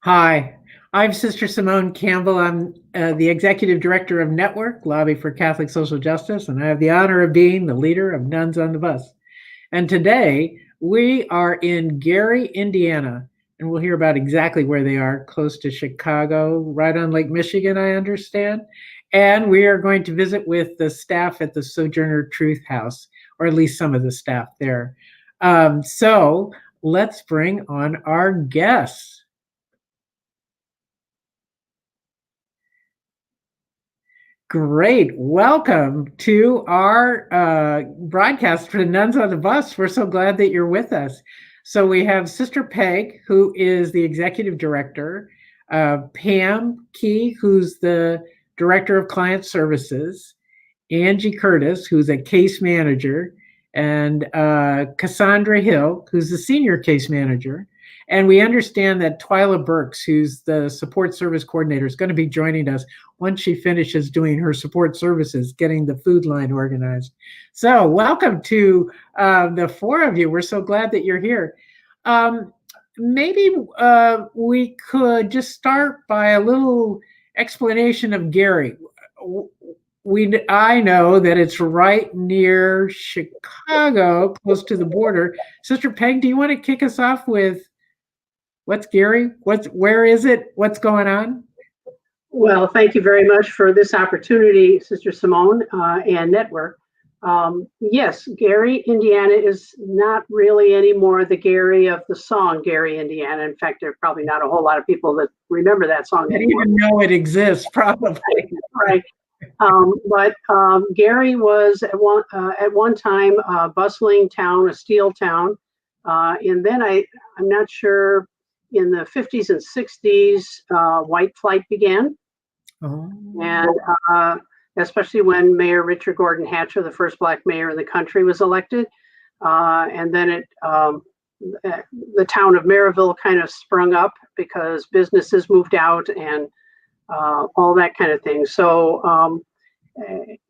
Hi, I'm Sister Simone Campbell. I'm the Executive Director of Network, Lobby for Catholic Social Justice, and I have the honor of being the leader of Nuns on the Bus. And today we are in Gary, Indiana, and we'll hear about exactly where they are, close to Chicago, right on Lake Michigan, I understand. And we are going to visit with the staff at the Sojourner Truth House, or at least some of the staff there. So let's bring on our guests. Great. Welcome to our broadcast for the Nuns on the Bus. We're so glad that you're with us. So we have Sister Peg, who is the executive director, Pam Key, who's the director of client services, Angie Curtis, who's a case manager, and Cassandra Hill, who's the senior case manager. And we understand that Twyla Burks, who's the support service coordinator, is going to be joining us once she finishes doing her support services, getting the food line organized. So welcome to the four of you. We're so glad that you're here. Maybe we could just start by a little explanation of Gary. I know that it's right near Chicago, close to the border. Sister Peg, do you want to kick us off with what's Gary? Where is it? What's going on? Well, thank you very much for this opportunity, Sister Simone and Network. Yes, Gary, Indiana is not really anymore the Gary of the song Gary, Indiana. In fact, there are probably not a whole lot of people that remember that song anymore. I didn't even know it exists, probably. Right. But Gary was at one time a bustling town, a steel town. And then I'm not sure, in the 50s and 60s, white flight began. Oh. And especially when Mayor Richard Gordon Hatcher, the first Black mayor in the country, was elected. And then the town of Maryville kind of sprung up because businesses moved out and all that kind of thing. So,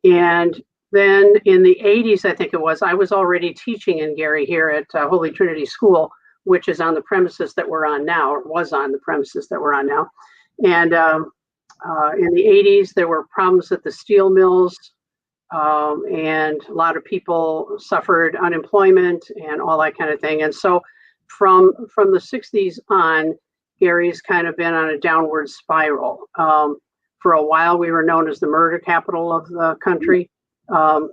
and then in the 80s, I think it was, I was already teaching in Gary here at Holy Trinity School, which is on the premises that we're on now, or was on the premises that we're on now. And in the 80s, there were problems at the steel mills, and a lot of people suffered unemployment and all that kind of thing. And so from the 60s on, Gary's kind of been on a downward spiral. For a while, we were known as the murder capital of the country. But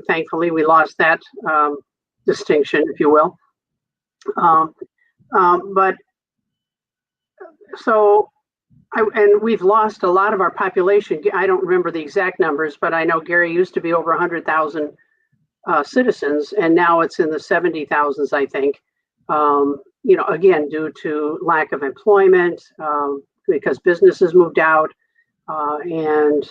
thankfully, we lost that distinction, if you will. And we've lost a lot of our population. I don't remember the exact numbers, but I know Gary used to be over 100,000 citizens, and now it's in the 70,000s, I think. Again, due to lack of employment, because businesses moved out, and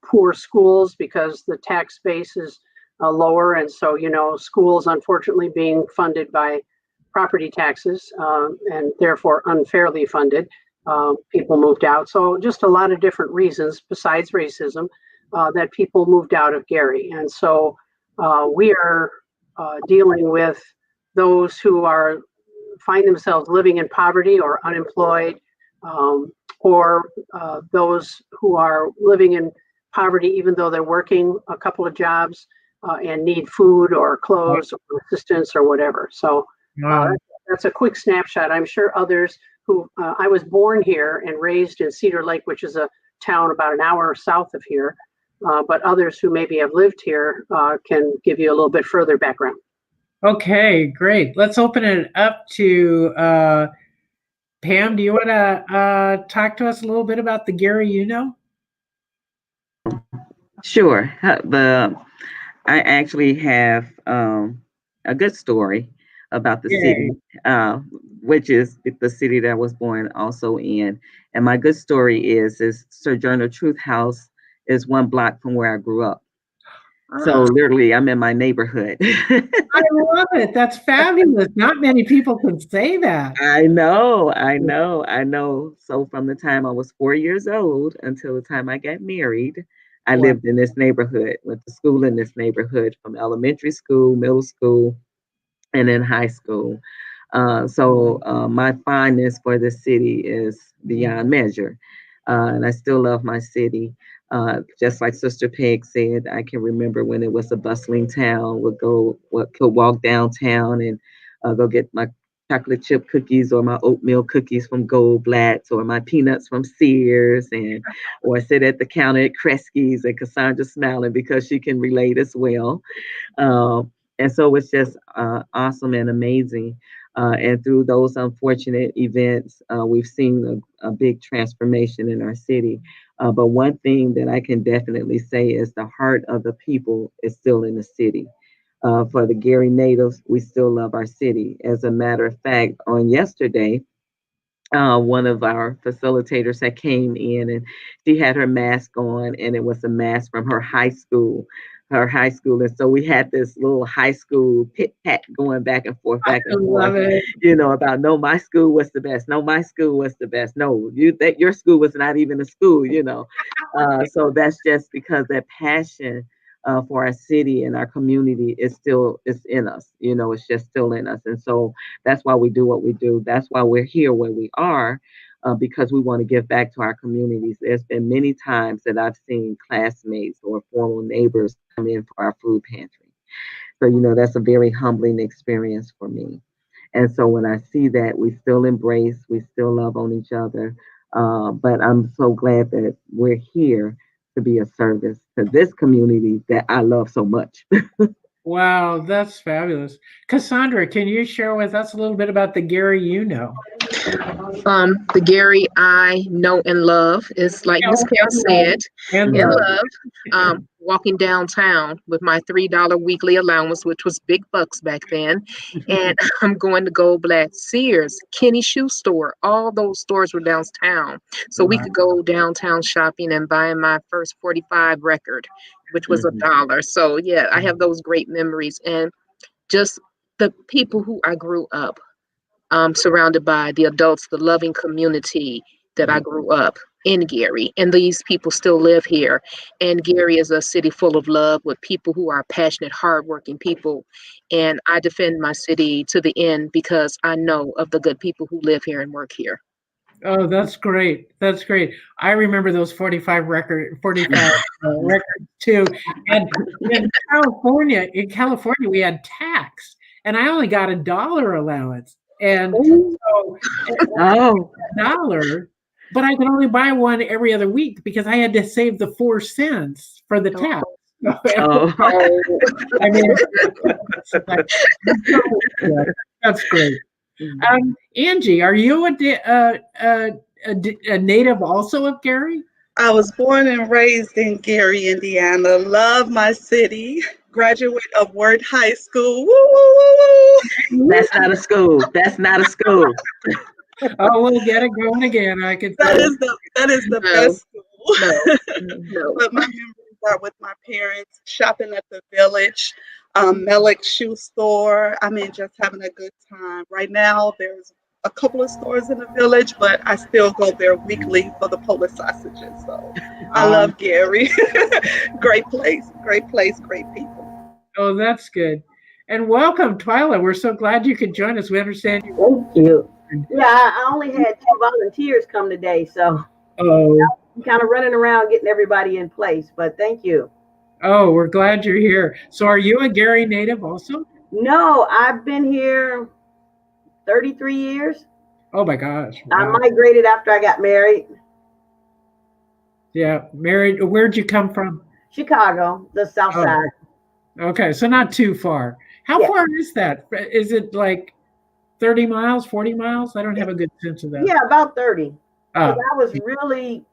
poor schools because the tax base is lower. And so, schools unfortunately being funded by property taxes, and therefore unfairly funded, people moved out. So just a lot of different reasons besides racism that people moved out of Gary. And so we are dealing with those who find themselves living in poverty or unemployed, or those who are living in poverty even though they're working a couple of jobs and need food or clothes or assistance or whatever. So that's a quick snapshot. I'm sure others who, I was born here and raised in Cedar Lake, which is a town about an hour south of here, but others who maybe have lived here can give you a little bit further background. Okay, great. Let's open it up to Pam. Do you want to talk to us a little bit about the Gary you know? Sure. I actually have a good story about the city, which is the city that I was born also in. And my good story is Sojourner Truth House is 1 block from where I grew up. So literally, I'm in my neighborhood. I love it. That's fabulous. Not many people can say that. I know. So from the time I was 4 years old until the time I got married, I lived in this neighborhood, went to school in this neighborhood from elementary school, middle school, and then high school. So my fondness for the city is beyond measure. And I still love my city. Just like Sister Peg said, I can remember when it was a bustling town. Could walk downtown and go get my chocolate chip cookies or my oatmeal cookies from Goldblatt's or my peanuts from Sears, and or sit at the counter at Kresge's, and Cassandra smiling because she can relate as well. And so it's just awesome and amazing. And through those unfortunate events, we've seen a big transformation in our city. But one thing that I can definitely say is the heart of the people is still in the city. For the Gary natives, we still love our city. As a matter of fact, on yesterday, one of our facilitators that came in, and she had her mask on, and it was a mask from her high school. And so we had this little high school pit pat going I back and forth, love it. about no, my school was the best. No, my school was the best. No, your school was not even a school. So that's just because that passion for our city and our community is in us. It's just still in us, and so that's why we do what we do. That's why we're here where we are, because we want to give back to our communities. There's been many times that I've seen classmates or former neighbors come in for our food pantry. So, that's a very humbling experience for me. And so when I see that, we still embrace, we still love on each other. But I'm so glad that we're here to be a service to this community that I love so much. Wow, that's fabulous. Cassandra, can you share with us a little bit about the Gary you know? The Gary I know and love is like Miss Carol said, And in love. love. Walking downtown with my $3 weekly allowance, which was big bucks back then, and I'm going to Goldblatt, Sears, Kenny Shoe Store. All those stores were downtown, so we Wow. could go downtown shopping and buy my first 45 record, which was Mhm. $1. So yeah, I have those great memories, and just the people who I grew up surrounded by, the adults, the loving community that I grew up in Gary. And these people still live here. And Gary is a city full of love with people who are passionate, hardworking people. And I defend my city to the end because I know of the good people who live here and work here. Oh, that's great. That's great. I remember those 45 records too. And in California, we had tax, and I only got $1 allowance. And Ooh. so Oh, $1, but I could only buy one every other week because I had to save the 4 cents for the tax. oh. Oh, I mean, that's great. Angie, are you a native also of Gary? I was born and raised in Gary, Indiana. Love my city. Graduate of Word High School. Woo, woo, woo, woo. That's not a school. That's not a school. Oh, we'll get it going again. I can That tell. is the no, best school. no. But my memories are with my parents, shopping at the village, Melik shoe store. I mean, just having a good time. Right now, there's a couple of stores in the village, but I still go there weekly for the Polish sausages. So I love Gary. Great place, great place, great people. Oh, that's good. And welcome, Twyla. We're so glad you could join us. We understand you. Thank you. Yeah, I only had 2 volunteers come today, so Oh, I'm kind of running around getting everybody in place, but thank you. oh, we're glad you're here. So, are you a Gary native also? No, I've been here 33 years. Oh my gosh! I Wow. migrated after I got married. Yeah, married. Where'd you come from? Chicago, the South Oh, Side. okay, so not too far. How Yeah, far is that? Is it like 30 miles, 40 miles? I don't have a good sense of that. yeah, about 30. Because Oh, I was really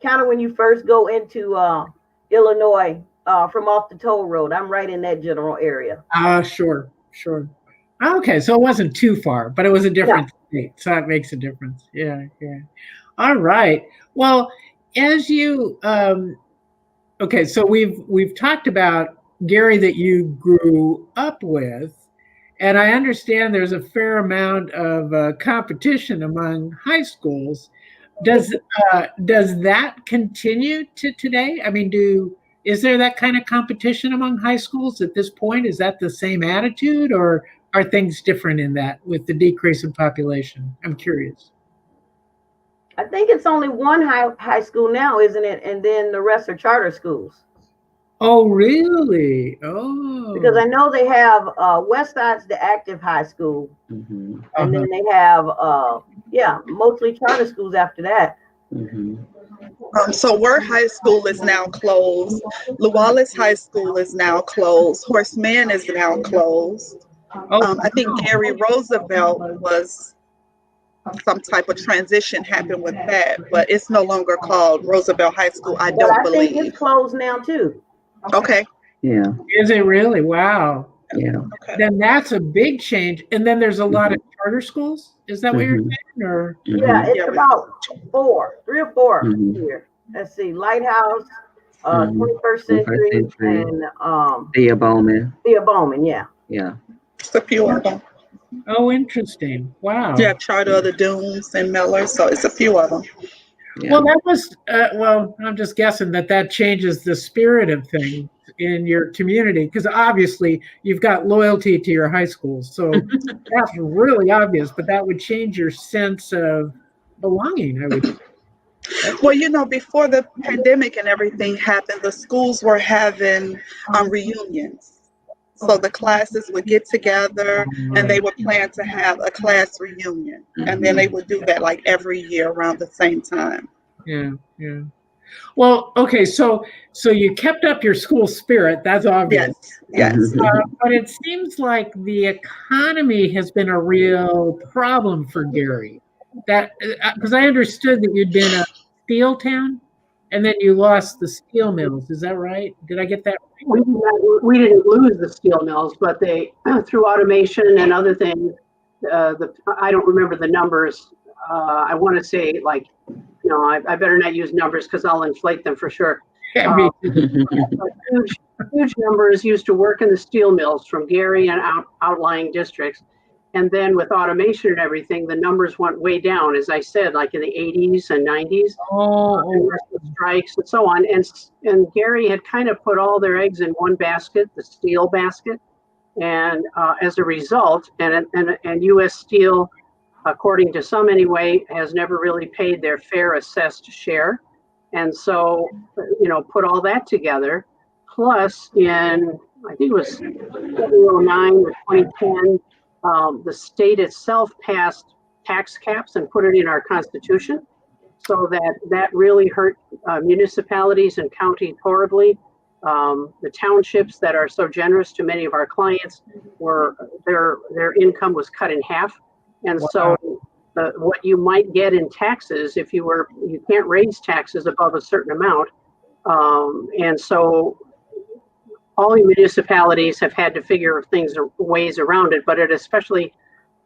kind of when you first go into Illinois from off the toll road. I'm right in that general area. sure, sure. Okay, so it wasn't too far, but it was a Yeah. different state, so that makes a difference. Yeah, yeah. All right. Well, as you okay, so we've talked about Gary that you grew up with, and I understand there's a fair amount of competition among high schools. Does that continue to today? I mean, is there that kind of competition among high schools at this point? Is that the same attitude, or are things different in that with the decrease in population? I'm curious. I think it's only one high school now, isn't it? And then the rest are charter schools. Oh, really? Because Oh. I know they have West Side's the active high school, Mhm. and then they have mostly charter schools after that. Mhm. So Word High School is now closed. Luwalis High School is now closed. Horseman is now closed. Oh, I think Gary Roosevelt was some type of transition happened with that, but it's no longer called Roosevelt High School, I But don't I think believe. it's closed now too. Okay. Yeah. is it really? Wow. Yeah. Okay. Then that's a big change. And then there's a lot of Mhm. charter schools. Is that what you're Mhm. saying? Or Yeah, Mhm. it's about 3 or 4 Mhm. here. Let's see, Lighthouse, Mhm. 21st 21st Century, Century. and Thea Bowman. Thea Bowman. Yeah. Yeah. It's a few of them. oh, interesting. Wow. You have Charter of the Dunes and Miller, so it's a few of them. Yeah. Well, that was well. I'm just guessing that changes the spirit of things in your community because obviously you've got loyalty to your high school, so that's really obvious. But that would change your sense of belonging. I would. Well, before the pandemic and everything happened, the schools were having reunions. So the classes would get together and they would plan to have a class reunion. And then they would do that like every year around the same time. Yeah, yeah. Well, okay, so you kept up your school spirit. That's obvious. Yes, yes. But it seems like the economy has been a real problem for Gary. That because I understood that you'd been a steel town, and then you lost the steel mills. Is that right? Did I get that right? We didn't lose the steel mills, but they, through automation and other things, I don't remember the numbers. I want to say I better not use numbers because I'll inflate them for sure. Yeah, me too. But huge numbers used to work in the steel mills from Gary and outlying districts. And then with automation and everything, the numbers went way down, as I said, like in the 80s and 90s, Oh, strikes and so on. And Gary had kind of put all their eggs in one basket, the steel basket. And as a result, and U.S. Steel, according to some anyway, has never really paid their fair assessed share. And so, put all that together, plus in, I think it was 2009 or 2010, the state itself passed tax caps and put it in our constitution. So that really hurt municipalities and counties horribly. The townships that are so generous to many of our clients were their income was cut in half, and so what you might get in taxes if you can't raise taxes above a certain amount, and so all the municipalities have had to figure ways around it, but it especially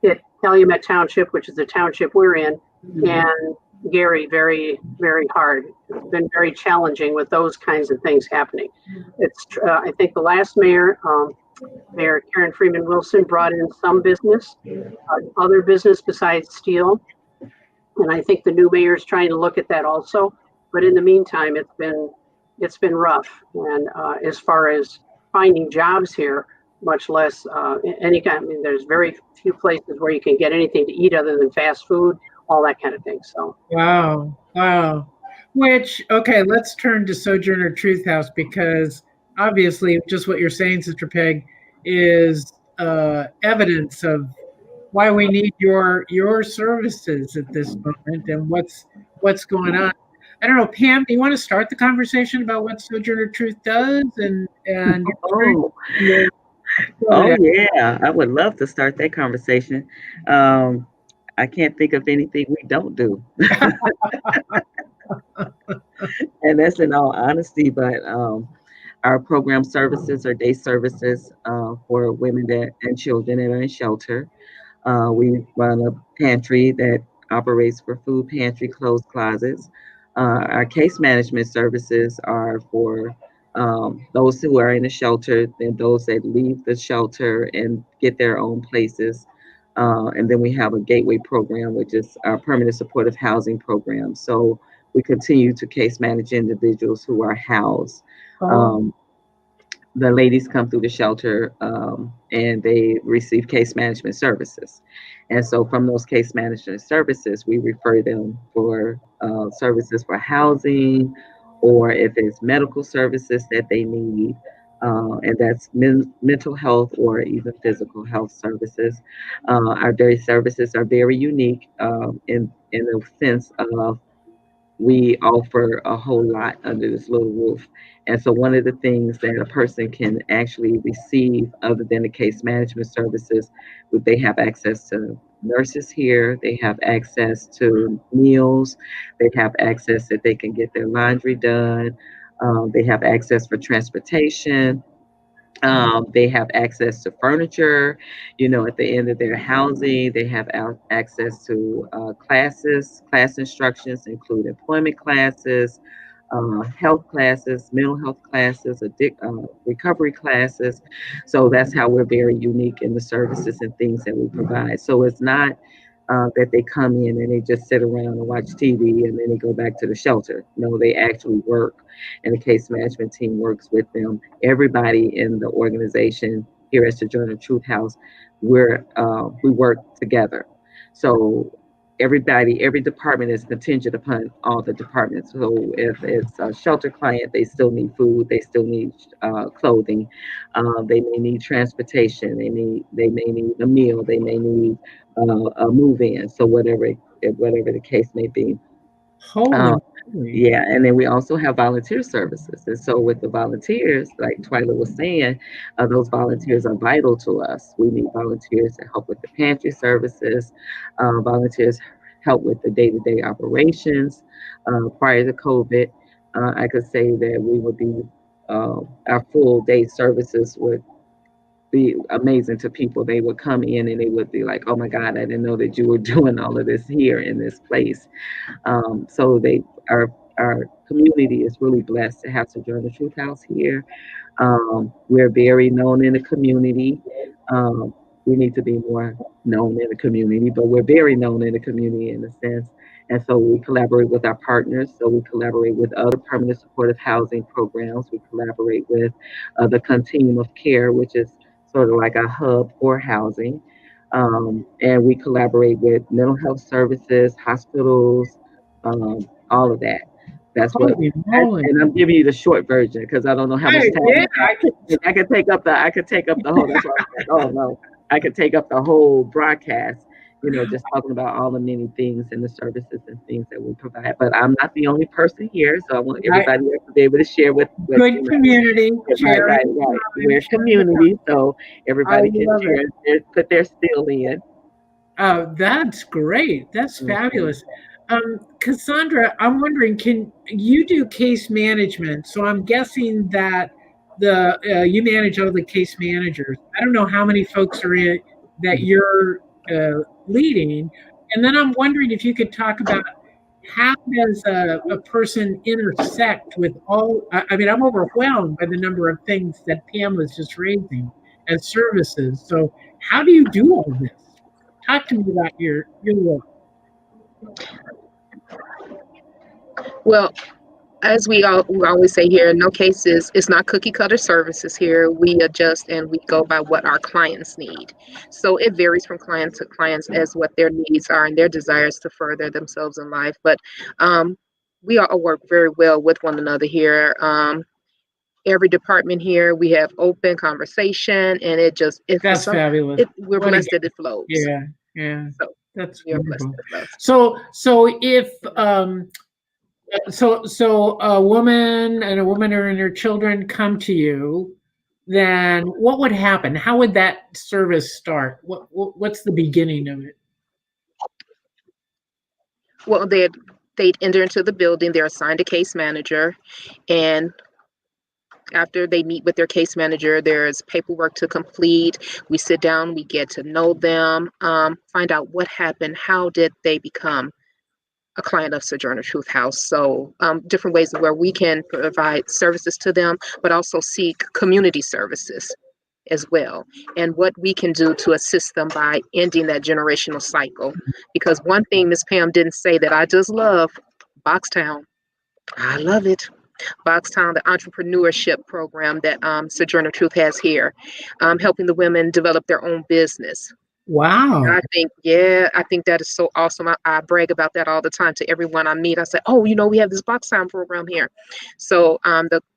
hit Calumet Township, which is the township we're in, and Gary very, very hard. It's been very challenging with those kinds of things happening. It's I think the last mayor, Mayor Karen Freeman Wilson, brought in some business, other business besides steel, and I think the new mayor is trying to look at that also. But in the meantime, it's been rough, and as far as finding jobs here, much less any kind. I mean, there's very few places where you can get anything to eat other than fast food, all that kind of thing. So wow. Which, okay, let's turn to Sojourner Truth House because obviously, just what you're saying, Sister Peg, is evidence of why we need your services at this moment and what's going on. I don't know, Pam. Do you want to start the conversation about what Sojourner Truth does and Oh yeah, I would love to start that conversation. I can't think of anything we don't do, and that's in all honesty. But our program services are day services for women and children that are in shelter. We run a pantry that operates for food pantry, clothes closets. Our case management services are for those who are in the shelter and those that leave the shelter and get their own places. And then we have a gateway program, which is our permanent supportive housing program. So we continue to case manage individuals who are housed. the ladies come through the shelter, and they receive case management services. And so from those case management services, we refer them for services for housing, or if it's medical services that they need, and that's mental health or even physical health services. Our day services are very unique, in the sense of we offer a whole lot under this little roof. And so, one of the things that a person can actually receive, other than the case management services, they have access to nurses here, they have access to meals, they have access that they can get their laundry done, they have access for transportation. They have access to furniture, at the end of their housing. They have access to class instructions, include employment classes, health classes, mental health classes, recovery classes. So that's how we're very unique in the services and things that we provide. So it's not that they come in and they just sit around and watch TV and then they go back to the shelter. No, they actually work, and the case management team works with them. Everybody in the organization here at Sojourner Truth House, we work together. So every department is contingent upon all the departments. So if it's a shelter client, they still need food, they still need clothing, they may need transportation, they may need a meal, they may need a move in. So whatever the case may be. Holy Uh, moly. yeah, and then we also have volunteer services. And so with the volunteers, like Twyla was saying, those volunteers are vital to us. We need volunteers to help with the pantry services. Volunteers help with the day-to-day operations. Prior to COVID, I could say that we would be our full day services would be amazing to people. They would come in and they would be like, "Oh my God, I didn't know that you were doing all of this here in this place." So our community is really blessed to have Sojourner Truth House here. We're very known in the community. Um, we need to be more known in the community, but we're very known in the community in a sense. And so we collaborate with our partners. So we collaborate with other permanent supportive housing programs. We collaborate with the Continuum of Care, which is sort of like a hub for housing. And we collaborate with mental health services, hospitals, all of that. That's what, Holy moly. and I'm giving you the short version because I don't know how much Hey, time yeah, we got. I could, I could take up the whole. That's why I was like, oh no, I could take up the whole broadcast. Just talking about all the many things and the services and things that we provide. But I'm not the only person here, so I want right. everybody else to be able to share with Good community, right, sharing right, the right. time, We're sharing the time. community, so I everybody can love it. share, put their skill in. That's great. That's Mhm. fabulous. Cassandra, I'm wondering, can you do case management? So I'm guessing that the you manage all the case managers. I don't know how many folks are in that you're leading, and then I'm wondering if you could talk about how does a person intersect with all. I mean, I'm overwhelmed by the number of things that Pam was just raising as services. So how do you do all this? Talk to me about your work. Well, as we always say here, no cases, it's not cookie cutter services here. We adjust and we go by what our clients need. So it varies from client to clients as what their needs are and their desires to further themselves in life. But we all work very well with one another here. Every department here, we have open conversation, and That's fabulous. we're What a blessed that it flows. yeah, yeah. So That's we are blessed wonderful. that it flows. So if so a woman and her children come to you, then what would happen? How would that service start? What's the beginning of it? Well, they'd enter into the building. They're assigned a case manager, and after they meet with their case manager, there's paperwork to complete. We sit down, we get to know them, find out what happened, how did they become a client of Sojourner Truth House. So different ways where we can provide services to them, but also seek community services as well, and what we can do to assist them by ending that generational cycle. Because one thing Miss Pam didn't say that I just love, Boxtown. I love it. Boxtown, the entrepreneurship program that Sojourner Truth has here, helping the women develop their own business. Wow. I think that is so awesome. I brag about that all the time to everyone I meet. I say, oh, we have this Boxtown program here. So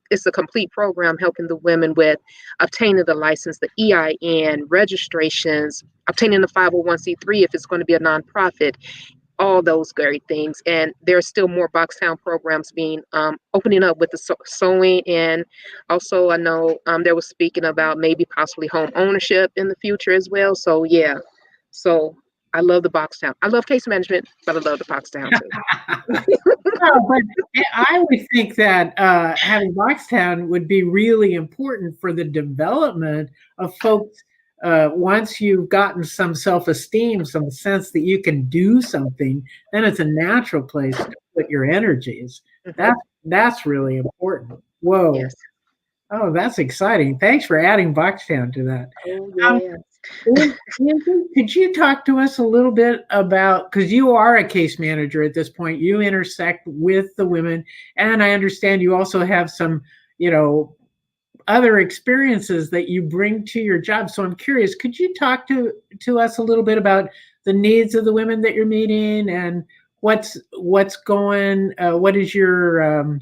it's a complete program helping the women with obtaining the license, the EIN, registrations, obtaining the 501c3 if it's going to be a nonprofit, all those great things. And there's still more Boxtown programs being opening up with the sewing. And also I know there was speaking about maybe possibly home ownership in the future as well. So yeah, so I love the Boxtown. I love case management, but I love the Boxtown too. No, but I would think that having Boxtown would be really important for the development of folks. Once you've gotten some self-esteem, some sense that you can do something, then it's a natural place to put your energies. That's really important. Whoa. Yes. Oh, that's exciting. Thanks for adding Boxtown to that. Oh, yeah. Lindsay, could you talk to us a little bit about, because you are a case manager at this point, you intersect with the women, and I understand you also have some, other experiences that you bring to your job. So I'm curious, could you talk to us a little bit about the needs of the women that you're meeting and what is your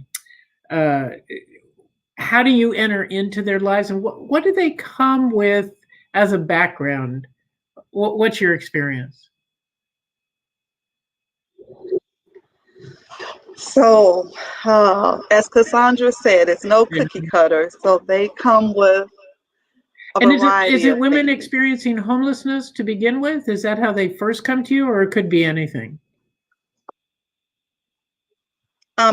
how do you enter into their lives, and what do they come with as a background? What's your experience? So, as Cassandra said, it's no cookie cutter. So they come with a And variety is it of women things. experiencing homelessness to begin with? Is that how they first come to you, or it could be anything?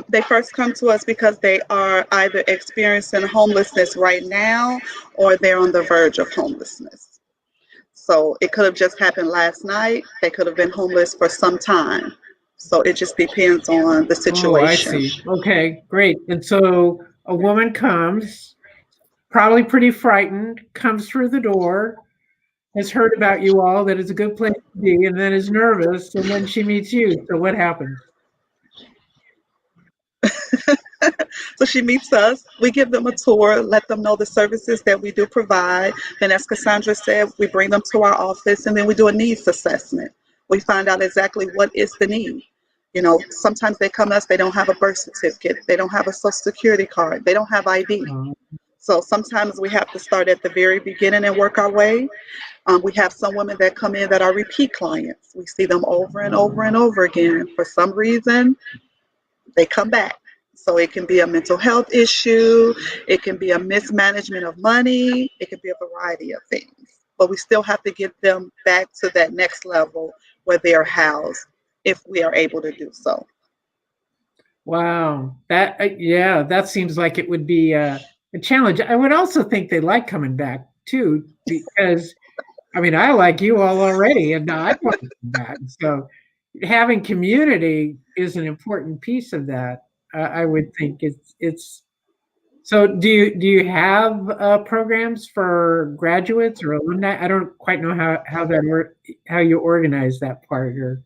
They first come to us because they are either experiencing homelessness right now or they're on the verge of homelessness. So it could have just happened last night. They could have been homeless for some time. So it just depends on the situation. Oh, I see. Okay, great. And so a woman comes, probably pretty frightened, comes through the door, has heard about you all, that it's a good place to be, and then is nervous, and then she meets you. So what happens? So she meets us. We give them a tour, let them know the services that we do provide. Then, as Cassandra said, we bring them to our office and then we do a needs assessment. We find out exactly what is the need. Sometimes they come to us, they don't have a birth certificate, they don't have a social security card, they don't have ID. So sometimes we have to start at the very beginning and work our way. We have some women that come in that are repeat clients. We see them over and over and over again. For some reason, they come back. So it can be a mental health issue, it can be a mismanagement of money, it can be a variety of things. But we still have to get them back to that next level where they are housed, if we are able to do so. Wow. That seems like it would be a challenge. I would also think they like coming back too, because I like you all already, and now I want to come back. So having community is an important piece of that. I would think it's. So do you have programs for graduates or alumni? I don't quite know how you organize that part. Or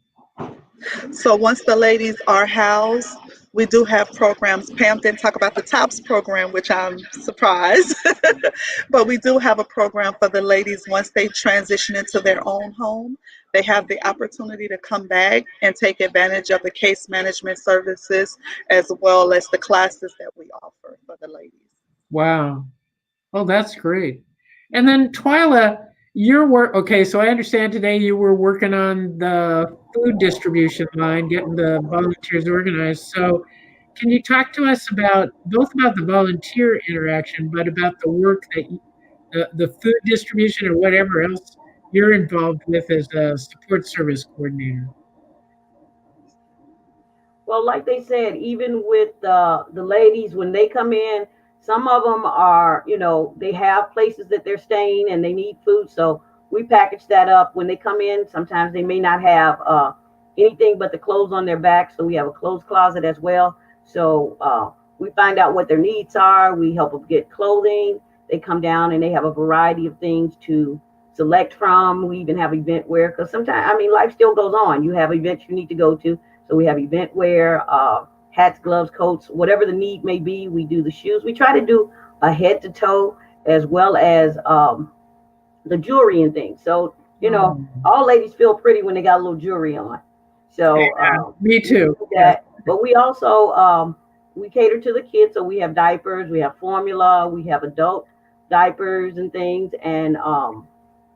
So once the ladies are housed, we do have programs. Pam didn't talk about the TOPS program, which I'm surprised. But we do have a program for the ladies once they transition into their own home. They have the opportunity to come back and take advantage of the case management services as well as the classes that we offer for the ladies. wow. Oh, that's great. And then Twyla, your work. Okay, so I understand today you were working on the food distribution line, getting the volunteers organized. So, can you talk to us about both about the volunteer interaction, but about the work that the food distribution or whatever else you're involved with as a support service coordinator? Well, like they said, even with the ladies, when they come in, some of them are, they have places that they're staying and they need food. So we package that up when they come in. Sometimes they may not have anything but the clothes on their back. So we have a clothes closet as well. So we find out what their needs are. We help them get clothing. They come down and they have a variety of things to select from. We even have event wear because sometimes, life still goes on. You have events you need to go to. So we have event wear, hats, gloves, coats, whatever the need may be. We do the shoes. We try to do a head to toe as well as the jewelry and things. So, all ladies feel pretty when they got a little jewelry on. So me too. That. Yes. But we also we cater to the kids. So we have diapers, we have formula, we have adult diapers and things, and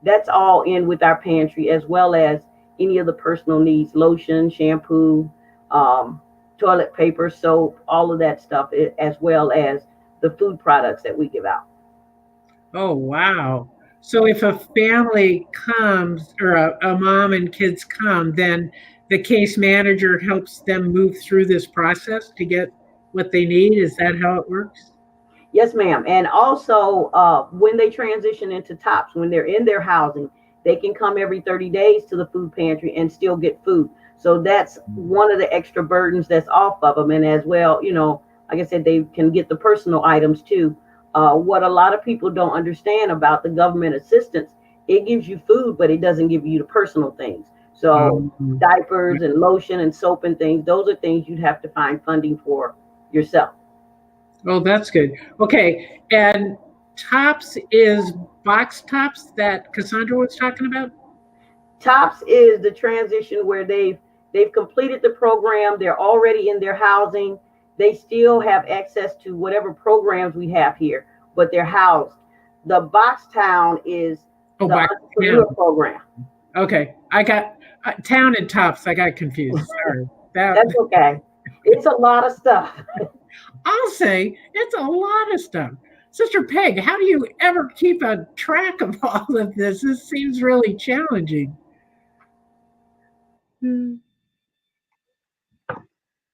that's all in with our pantry, as well as any of the personal needs: lotion, shampoo, toilet paper, soap, all of that stuff, as well as the food products that we give out. Oh, wow. So if a family comes, or a mom and kids come, then the case manager helps them move through this process to get what they need. Is that how it works? Yes, ma'am. And also, when they transition into TOPS, when they're in their housing, they can come every 30 days to the food pantry and still get food. So that's one of the extra burdens that's off of them. And as well, like I said, they can get the personal items too. What a lot of people don't understand about the government assistance, it gives you food, but it doesn't give you the personal things. So diapers and lotion and soap and things, those are things you'd have to find funding for yourself. Oh, that's good. Okay. And TOPS is box tops that Cassandra was talking about? TOPS is the transition where they've completed the program. They're already in their housing. They still have access to whatever programs we have here, but they're housed. The Box Town is the entrepreneur program. Okay. I got town and TOPS. I got confused. Sorry. That's okay. It's a lot of stuff. I'll say it's a lot of stuff. Sister Peg, how do you ever keep a track of all of this? This seems really challenging.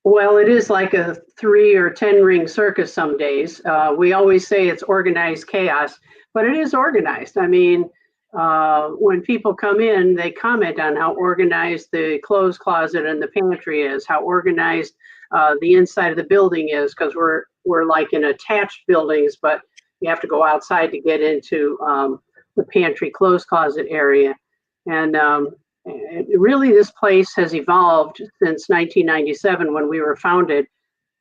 Well, it is like a 3 or 10 ring circus some days. We always say it's organized chaos, but it is organized. I mean, when people come in, they comment on how organized the clothes closet and the pantry is, how organized the inside of the building is, because we're like in attached buildings, but you have to go outside to get into the pantry clothes closet area. And really, this place has evolved since 1997 when we were founded,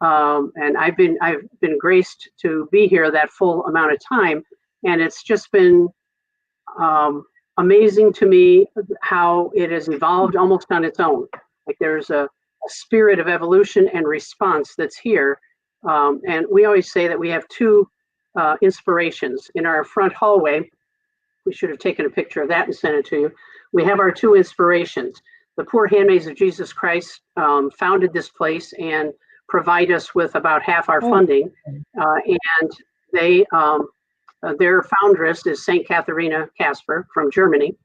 and I've been graced to be here that full amount of time, and it's just been amazing to me how it has evolved almost on its own. Like there's a spirit of evolution and response that's here, and we always say that we have two inspirations in our front hallway. We should have taken a picture of that and sent it to you. We have our two inspirations. The Poor Handmaids of Jesus Christ founded this place and provide us with about half our funding. And they, their foundress is St. Katharina Casper from Germany.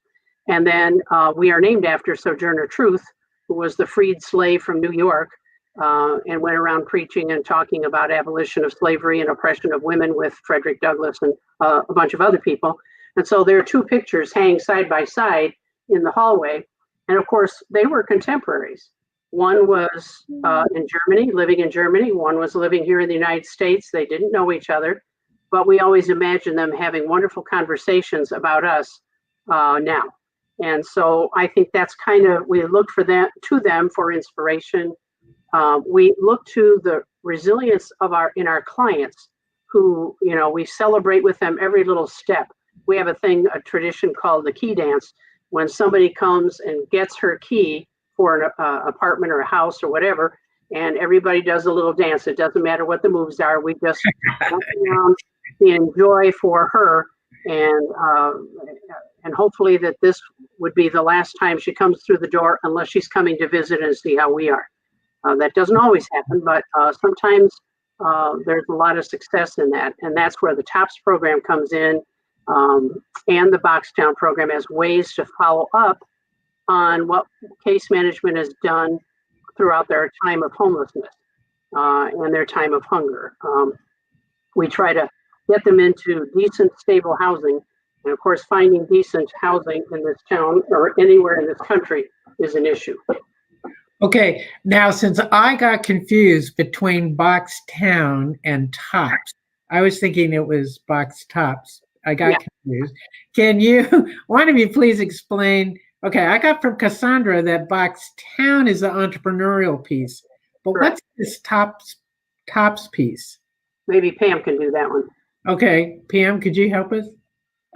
And then we are named after Sojourner Truth, who was the freed slave from New York and went around preaching and talking about abolition of slavery and oppression of women with Frederick Douglass and a bunch of other people. And so there are two pictures hanging side by side in the hallway. And of course, they were contemporaries. One was in Germany, living in Germany. One was living here in the United States. They didn't know each other, but we always imagined them having wonderful conversations about us now. And so I think that's kind of, we look for that to them for inspiration. We look to the resilience of our clients who, we celebrate with them every little step. We have a tradition called the key dance. When somebody comes and gets her key for an apartment or a house or whatever, and everybody does a little dance. It doesn't matter what the moves are. We just around the enjoy for her, and hopefully that this would be the last time she comes through the door, unless she's coming to visit and see how we are. That doesn't always happen, but sometimes there's a lot of success in that, and that's where the TOPS program comes in. And the Boxtown program as ways to follow up on what case management has done throughout their time of homelessness and their time of hunger. We try to get them into decent, stable housing. And of course, finding decent housing in this town or anywhere in this country is an issue. Okay, now since I got confused between Boxtown and TOPS, I was thinking it was Box Tops. I got confused. Can you, one of you please explain? Okay, I got from Cassandra that Boxtown is the entrepreneurial piece, but what's this tops piece? Maybe Pam can do that one. Okay, Pam, could you help us?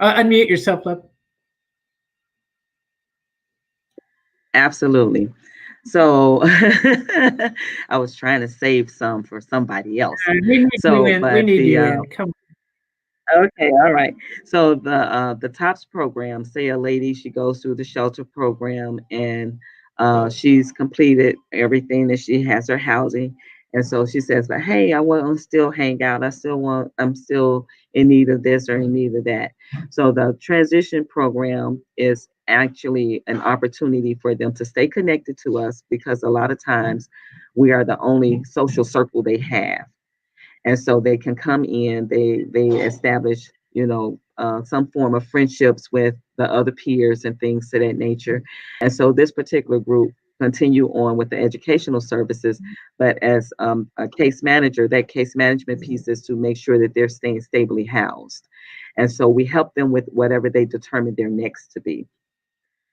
Unmute yourself, love. Absolutely. So I was trying to save some for somebody else. We need you So, in. We but need the you in. Come. Okay, all right. So the TOPS program, say a lady, she goes through the shelter program and she's completed everything that she has her housing. And so she says, like, hey, I want to still hang out. I'm still in need of this or in need of that. So the transition program is actually an opportunity for them to stay connected to us because a lot of times we are the only social circle they have, and so they can come in, they establish, some form of friendships with the other peers and things to that nature. And so this particular group continue on with the educational services, but as a case manager, that case management piece is to make sure that they're staying stably housed. And so we help them with whatever they determine their next to be.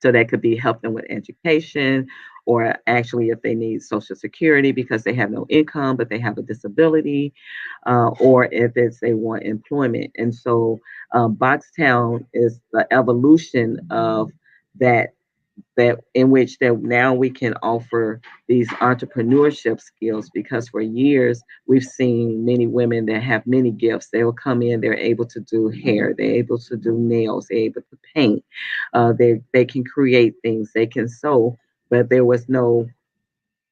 So that could be help them with education, or actually if they need Social Security because they have no income, but they have a disability, or if it's they want employment. And so Boxtown is the evolution of that that in which that now we can offer these entrepreneurship skills, because for years we've seen many women that have many gifts. They will come in, they're able to do hair, they're able to do nails, they're able to paint, they can create things, they can sew, but there was no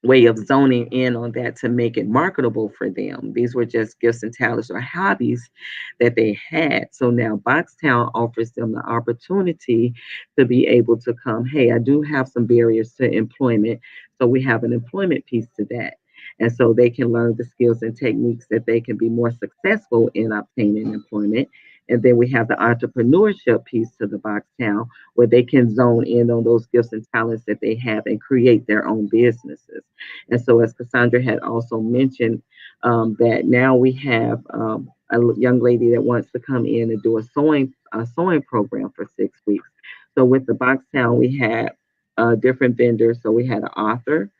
way of zoning in on that to make it marketable for them. These were just gifts and talents or hobbies that they had. So now Boxtown offers them the opportunity to be able to come, hey, I do have some barriers to employment. So we have an employment piece to that. And so they can learn the skills and techniques that they can be more successful in obtaining employment. And then we have the entrepreneurship piece to the Boxtown, where they can zone in on those gifts and talents that they have and create their own businesses. And so, as Cassandra had also mentioned, that now we have a young lady that wants to come in and do a sewing program for 6 weeks. So with the Boxtown, we had different vendors. So we had an author,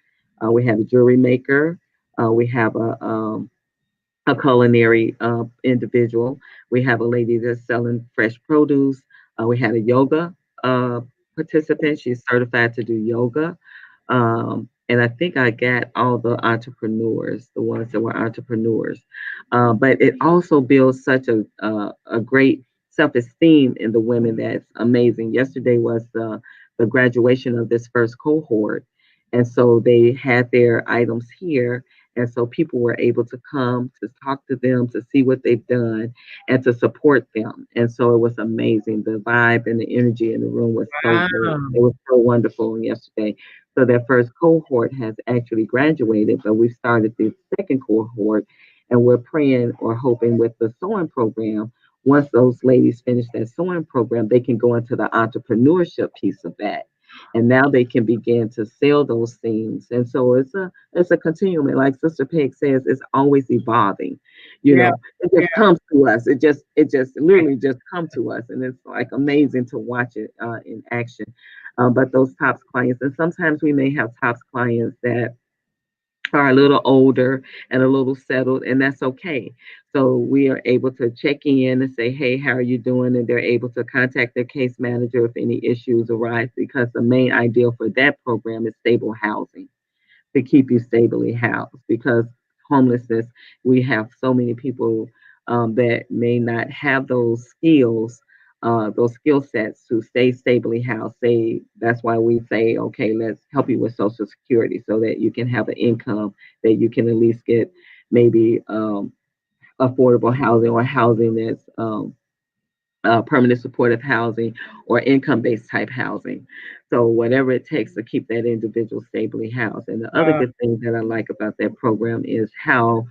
we had a jewelry maker, we have a culinary individual. We have a lady that's selling fresh produce. We had a yoga participant. She's certified to do yoga. And I think I got all the entrepreneurs, the ones that were entrepreneurs. But it also builds such a great self-esteem in the women. That's amazing. Yesterday was the graduation of this first cohort. And so they had their items here. And so people were able to come to talk to them, to see what they've done, and to support them. And so it was amazing. The vibe and the energy in the room was so good. Wow. It was so wonderful yesterday. So that first cohort has actually graduated, but we've started the second cohort, and we're praying or hoping with the sewing program. Once those ladies finish that sewing program, they can go into the entrepreneurship piece of that, and now they can begin to sell those things. And so it's a continuum. And like Sister Peg says, it's always evolving. Yeah. It Yeah. just comes to us. It just literally just come to us, and it's like amazing to watch it in action. But those TOPS clients, and sometimes we may have TOPS clients that are a little older and a little settled, and that's okay. So we are able to check in and say, hey, how are you doing? And they're able to contact their case manager if any issues arise, because the main ideal for that program is stable housing, to keep you stably housed, because homelessness, we have so many people that may not have those skill sets to stay stably housed. Say that's why we say, okay, let's help you with Social Security so that you can have an income, that you can at least get maybe affordable housing, or housing that's permanent supportive housing, or income-based type housing. So whatever it takes to keep that individual stably housed. And the other Uh, good thing that I like about that program is how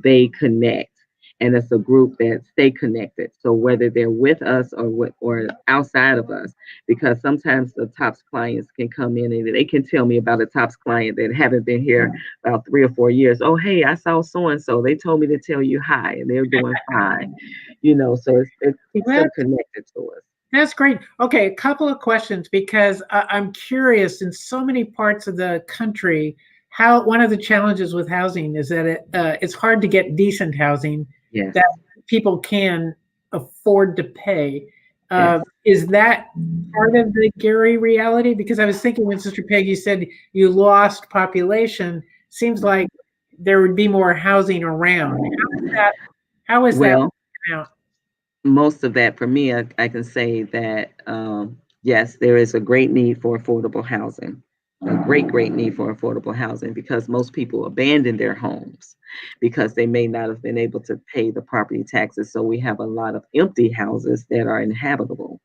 they connect. And it's a group that stay connected. So whether they're with us or outside of us, because sometimes the TOPS clients can come in and they can tell me about a TOPS client that haven't been here about 3 or 4 years. Oh, hey, I saw so and so. They told me to tell you hi, and they're doing fine. So it keeps them that's connected to us. that's great. Okay, a couple of questions, because I'm curious. In so many parts of the country, how one of the challenges with housing is that it's hard to get decent housing Yes. that people can afford to pay. Yes. Is that part of the Gary reality? Because I was thinking when Sister Peggy said you lost population, seems like there would be more housing around. How is that Well, working out? most of that for me, I can say that yes, there is a great need for affordable housing, a great need for affordable housing, because most people abandon their homes because they may not have been able to pay the property taxes. So we have a lot of empty houses that are inhabitable.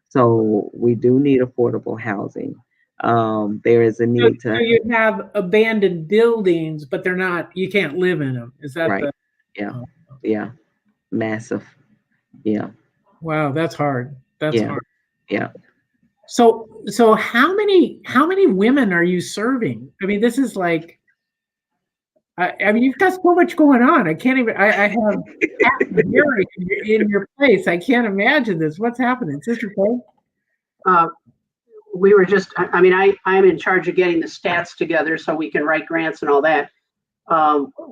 So we do need affordable housing. There is a So, need so to, you have abandoned buildings, but they're not, you can't live in them. Is that right? the, Yeah, oh, yeah, massive. Yeah, wow, that's hard. That's yeah, hard. yeah. So how many women are you serving? I mean, this is like, I mean, you've got so much going on. I can't even, I have half the Gary in your place. I can't imagine this. What's happening? Sister Peg? We were just, I mean, I'm in charge of getting the stats together so we can write grants and all that.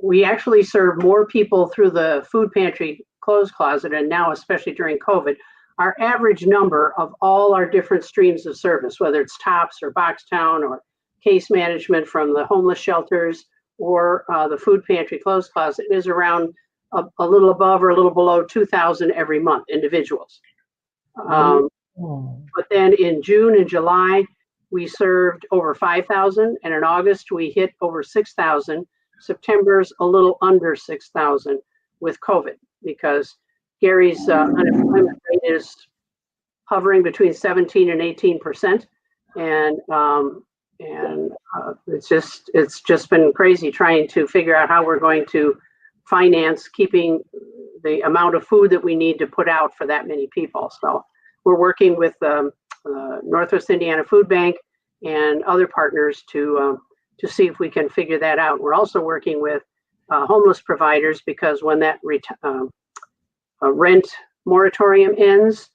We actually serve more people through the food pantry clothes closet, and now, especially during COVID, our average number of all our different streams of service, whether it's TOPS or Boxtown or case management from the homeless shelters or the food pantry clothes closet, is around a little above or a little below 2,000 every month, individuals. Oh, But then in June and July, we served over 5,000, and in August, we hit over 6,000. September's a little under 6,000 with COVID, because Gary's unemployment rate is hovering between 17 and 18%. And it's just been crazy trying to figure out how we're going to finance keeping the amount of food that we need to put out for that many people. So we're working with Northwest Indiana Food Bank and other partners to see if we can figure that out. We're also working with homeless providers, because when that rent moratorium ends,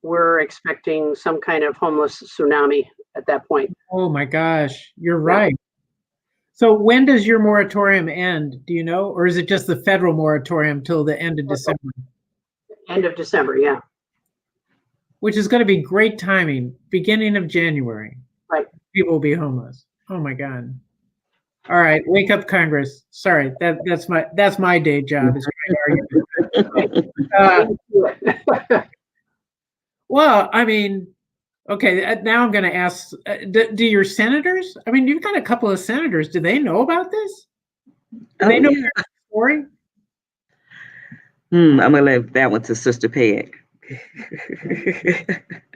we're expecting some kind of homeless tsunami at that point. oh my gosh, you're right. So when does your moratorium end? Do you know? Or is it just the federal moratorium till the end of December? End of December, yeah. Which is going to be great timing. Beginning of January. Right. People will be homeless. Oh my God. All right, wake up, Congress. Sorry, that's my day job. Is well, I mean, okay. Now I'm going to ask: do your senators? I mean, you've got a couple of senators. Do they know about this? Do they know the story? I'm gonna leave that one to Sister Peg.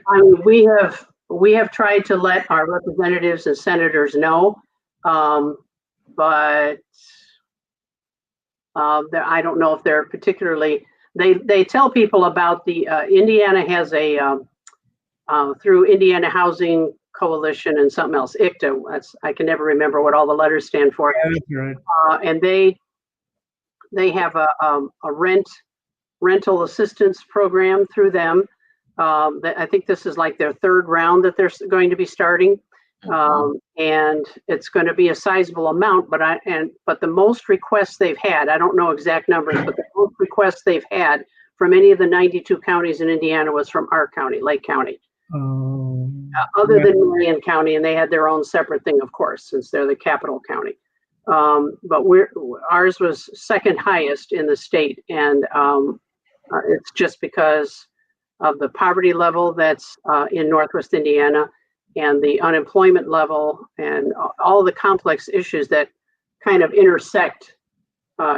I mean, we have tried to let our representatives and senators know, but I don't know if they're particularly. They tell people about the Indiana has a through Indiana Housing Coalition and something else, ICTA. I can never remember what all the letters stand for. Yeah, that's right. And they have a rental assistance program through them. I think this is like their third round that they're going to be starting. And it's going to be a sizable amount, but the most requests they've had, I don't know exact numbers, but the most requests they've had from any of the 92 counties in Indiana was from our county, Lake County. Other than Marion County, and they had their own separate thing, of course, since they're the capital county. But ours was second highest in the state, and it's just because of the poverty level that's in Northwest Indiana, and the unemployment level, and all the complex issues that kind of intersect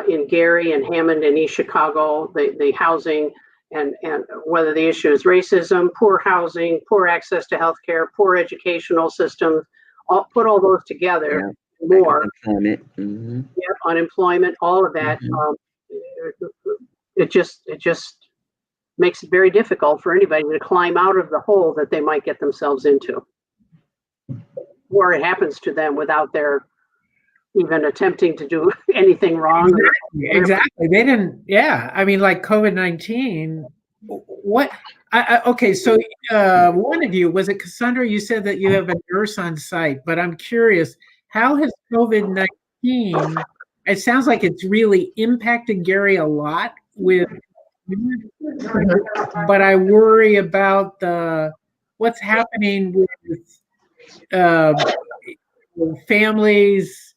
in Gary and Hammond and East Chicago, the housing, and whether the issue is racism, poor housing, poor access to healthcare, poor educational systems, put all those together, more Unemployment, unemployment, all of that. It just makes it very difficult for anybody to climb out of the hole that they might get themselves into, or it happens to them without their even attempting to do anything wrong. Exactly. They didn't. Yeah. I mean, like COVID-19. What? Okay. So one of you, was it Cassandra? You said that you have a nurse on site, but I'm curious. how has COVID-19, it sounds like it's really impacted Gary a lot with, but I worry about what's happening with families,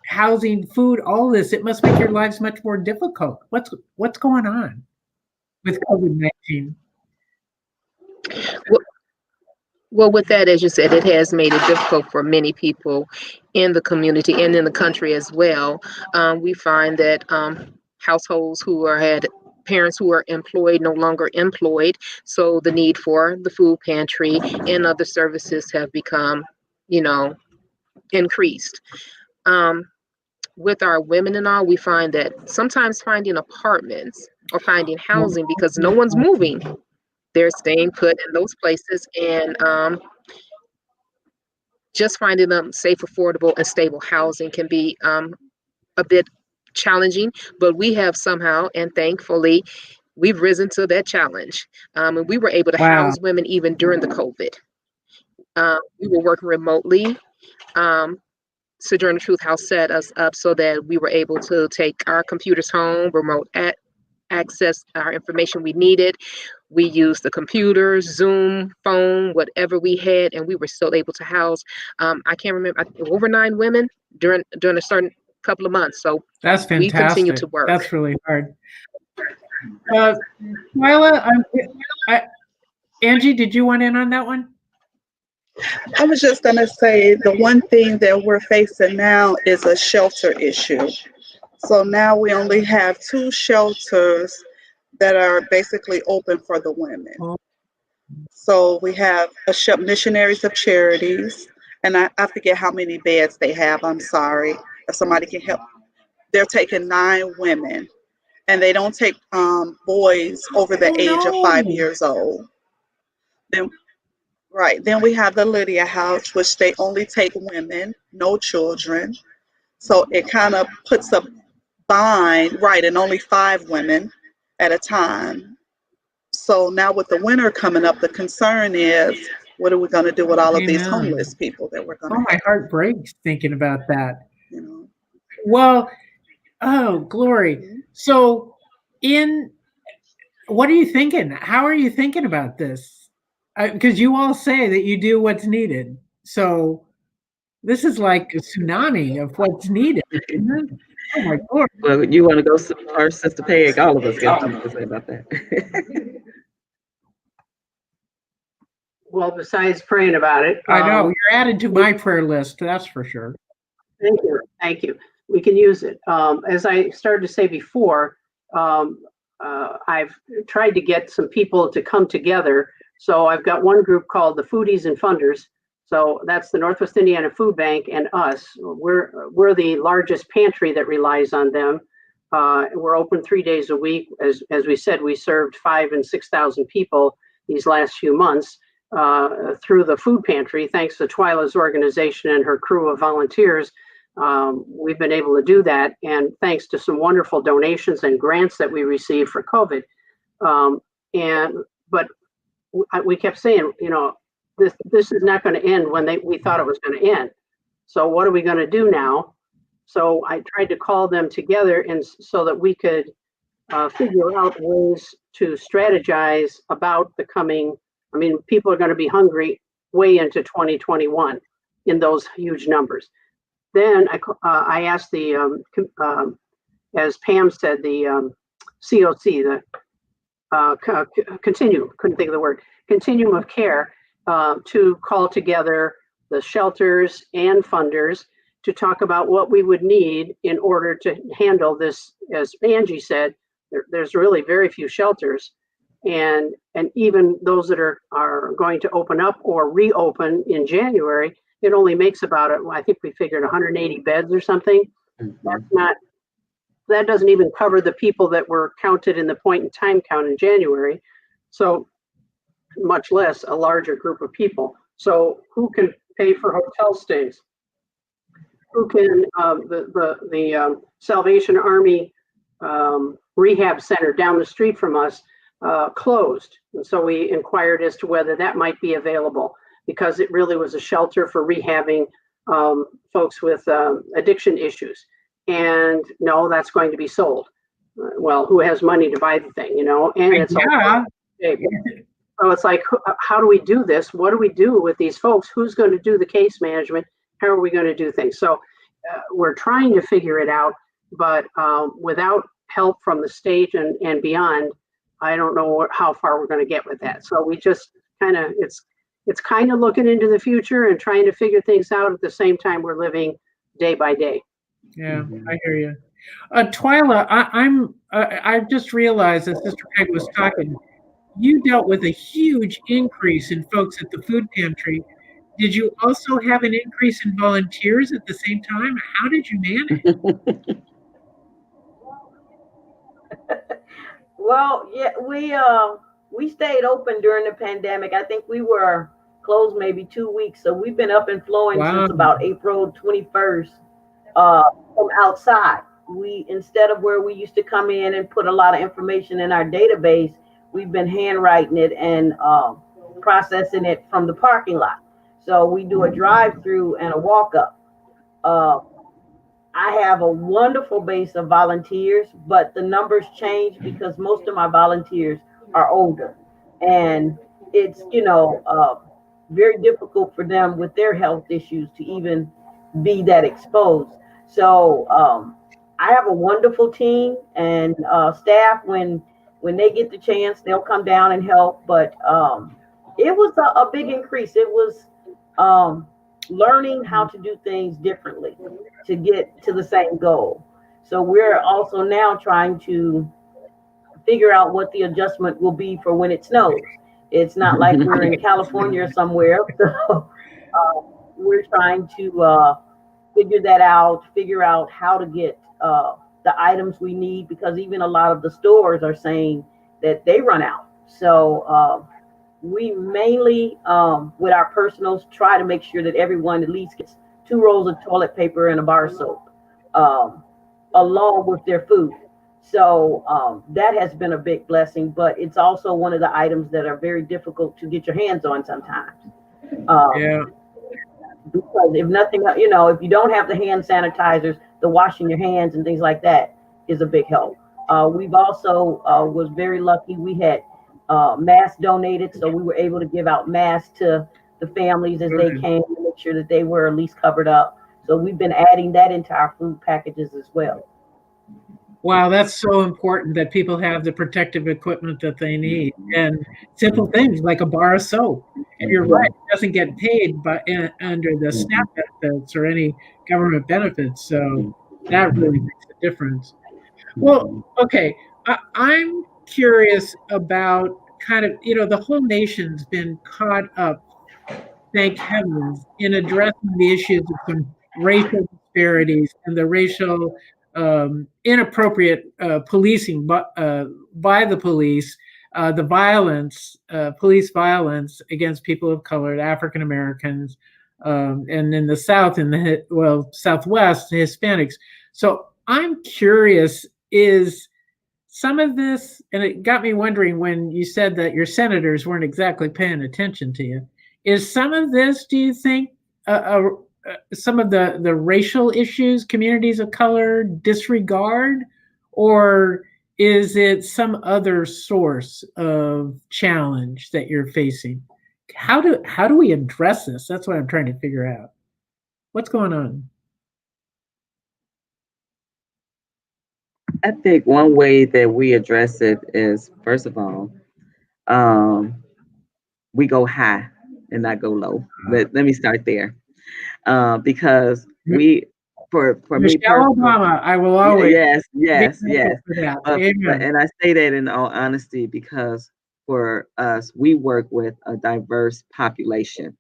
housing, food, all this. It must make your lives much more difficult. What's going on with COVID-19? Well, with that, as you said, it has made it difficult for many people in the community and in the country as well. We find that households who had parents who are employed no longer employed, so the need for the food pantry and other services have become, increased. With our women and all, we find that sometimes finding apartments or finding housing, because no one's moving, they're staying put in those places, and just finding them safe, affordable, and stable housing can be a bit challenging. But we have somehow, and thankfully, we've risen to that challenge. And we were able to house women even during the COVID. We were working remotely. Sojourner Truth House set us up so that we were able to take our computers home, remote access our information we needed. We used the computers, Zoom, phone, whatever we had, and we were still able to house, I can't remember, over 9 women during a certain couple of months. So that's fantastic. We continue to work. That's really hard. Twyla, Angie, did you want in on that one? I was just going to say the one thing that we're facing now is a shelter issue. So now we only have 2 shelters that are basically open for the women. So we have Missionaries of Charities, and I forget how many beds they have. I'm sorry. If somebody can help. They're taking 9 women, and they don't take boys over the age of 5 years old. Then we have the Lydia House, which they only take women, no children. So it kind of puts a bind, and only 5 women at a time. So now with the winter coming up, the concern is, what are we going to do with all of these homeless people that we're going to have? My heart breaks thinking about that. Well, glory. So what are you thinking? How are you thinking about this? Because you all say that you do what's needed. So this is like a tsunami of what's needed. Oh my Lord. Well, you want to go first, Sister Peg? All of us got something to say about that. Well, besides praying about it. I know, you're added to my prayer list, that's for sure. Thank you. Thank you. We can use it. As I started to say before, I've tried to get some people to come together. So I've got one group called the Foodies and Funders. So that's the Northwest Indiana Food Bank and us. We're the largest pantry that relies on them. We're open 3 days a week. As we said, we served 5,000 and 6,000 people these last few months through the food pantry. Thanks to Twyla's organization and her crew of volunteers, we've been able to do that. And thanks to some wonderful donations and grants that we received for COVID. But we kept saying, this is not going to end when we thought it was going to end. So what are we going to do now? So I tried to call them together and so that we could figure out ways to strategize about the coming. I mean, people are going to be hungry way into 2021 in those huge numbers. Then I asked as Pam said, the COC, continuum of care, to call together the shelters and funders to talk about what we would need in order to handle this. As Angie said, there's really very few shelters, and even those that are going to open up or reopen in January, it only makes about, I think we figured 180 beds or something. That doesn't even cover the people that were counted in the point in time count in January. So much less a larger group of people. So who can pay for hotel stays? Who can, the Salvation Army rehab center down the street from us closed. And so we inquired as to whether that might be available, because it really was a shelter for rehabbing folks with addiction issues. And no, that's going to be sold. Well, who has money to buy the thing, you know? And it's Yeah. so it's like, how do we do this? What do we do with these folks? Who's going to do the case management? How are we going to do things? So we're trying to figure it out, but without help from the state and beyond, I don't know how far we're going to get with that. So we just kind of, it's kind of looking into the future and trying to figure things out at the same time we're living day by day. Yeah, I hear you. Twyla, I've just realized as Sister Peg was talking, you dealt with a huge increase in folks at the food pantry. Did you also have an increase in volunteers at the same time? How did you manage? Well, yeah, we stayed open during the pandemic. I think we were closed maybe 2 weeks, so we've been up and flowing Wow. since about April 21st. From outside, we instead of where we used to come in and put a lot of information in our database, we've been handwriting it and processing it from the parking lot. So we do a drive-through and a walk-up. I have a wonderful base of volunteers, but the numbers change because most of my volunteers are older, and it's very difficult for them with their health issues to even be that exposed. So I have a wonderful team and staff. When they get the chance, they'll come down and help. But it was a big increase. It was learning how to do things differently to get to the same goal. So we're also now trying to figure out what the adjustment will be for when it snows. It's not like we're in California or somewhere. So we're trying to figure out how to get the items we need, because even a lot of the stores are saying that they run out. So we mainly, with our personals, try to make sure that everyone at least gets 2 rolls of toilet paper and a bar of soap, along with their food. So that has been a big blessing, but it's also one of the items that are very difficult to get your hands on sometimes. Yeah. Because if nothing, if you don't have the hand sanitizers, the washing your hands and things like that is a big help. We've also was very lucky. We had masks donated, so we were able to give out masks to the families as they came to make sure that they were at least covered up. So we've been adding that into our food packages as well. Wow, that's so important that people have the protective equipment that they need, and simple things like a bar of soap. And you're right, it doesn't get paid under the SNAP benefits or any government benefits, so that really makes a difference. Well, okay, I'm curious about kind of, the whole nation's been caught up, thank heavens, in addressing the issues of some racial disparities and the racial inappropriate policing by the police, the violence, police violence against people of color, African Americans, and in the South, Southwest, Hispanics. So I'm curious, is some of this, and it got me wondering when you said that your senators weren't exactly paying attention to you, is some of this, do you think, some of the racial issues communities of color disregard, or is it some other source of challenge that you're facing? How do we address this? That's what I'm trying to figure out. What's going on? I think one way that we address it is, first of all, we go high and not go low. Let me start there. Because we, for Michelle me, Obama, I will always yes. Amen. And I say that in all honesty because for us, we work with a diverse population,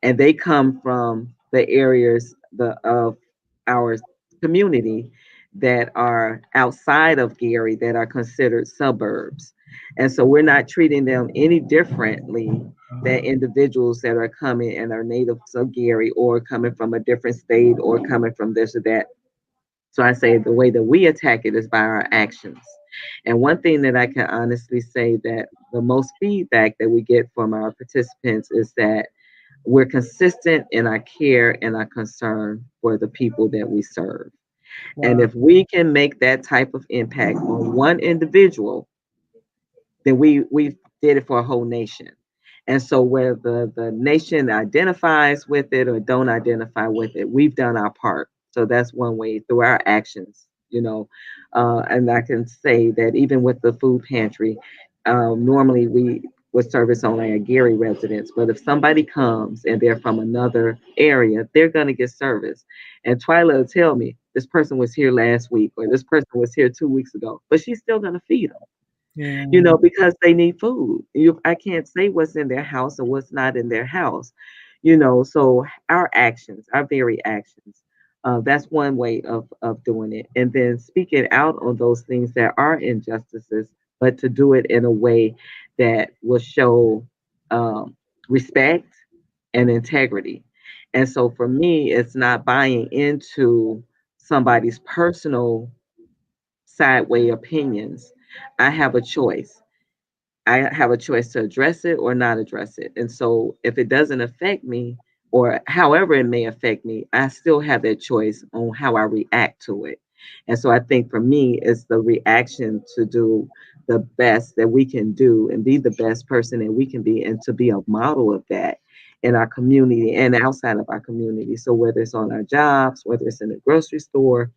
and they come from the areas of our community that are outside of Gary that are considered suburbs. And so we're not treating them any differently than individuals that are coming and are natives of Gary or coming from a different state or coming from this or that. So I say the way that we attack it is by our actions. And one thing that I can honestly say that the most feedback that we get from our participants is that we're consistent in our care and our concern for the people that we serve. And Wow. if we can make that type of impact on one individual, then we did it for a whole nation. And so whether the nation identifies with it or don't identify with it, we've done our part. So that's one way through our actions, you know. And I can say that even with the food pantry, normally we would service only our Gary residents, but if somebody comes and they're from another area, they're going to get service. And Twyla will tell me, this person was here last week or this person was here 2 weeks ago, but she's still going to feed them, Yeah. you know, because they need food. I can't say what's in their house or what's not in their house, you know. So our actions, our very actions, that's one way of doing it. And then speaking out on those things that are injustices, but to do it in a way that will show respect and integrity. And so for me, it's not buying into somebody's personal sideway opinions. I have a choice. I have a choice to address it or not address it. And so if it doesn't affect me, or however it may affect me, I still have that choice on how I react to it. And so I think for me, it's the reaction to do the best that we can do and be the best person that we can be, and to be a model of that in our community and outside of our community. So whether it's on our jobs, whether it's in the grocery store,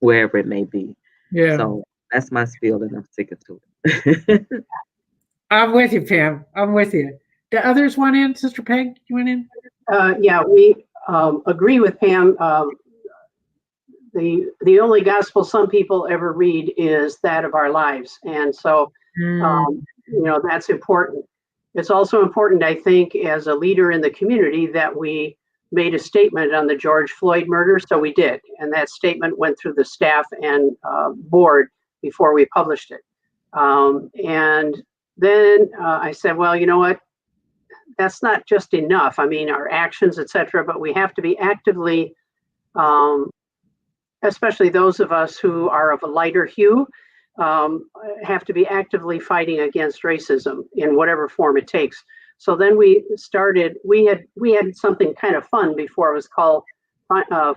wherever it may be. Yeah. So that's my spiel, and I'm sticking to it. I'm with you, Pam. I'm with you. Do others want in? Sister Peg, you want in? Yeah, we agree with Pam. The only gospel some people ever read is that of our lives, and so you know, that's important. It's also important, I think, as a leader in the community, that we made a statement on the George Floyd murder. So we did, and that statement went through the staff and board before we published it. And then I said, well, you know what? That's not just enough. I mean, our actions, etc., but we have to be actively, especially those of us who are of a lighter hue, have to be actively fighting against racism in whatever form it takes. So then we started. We had something kind of fun before. It was called Finding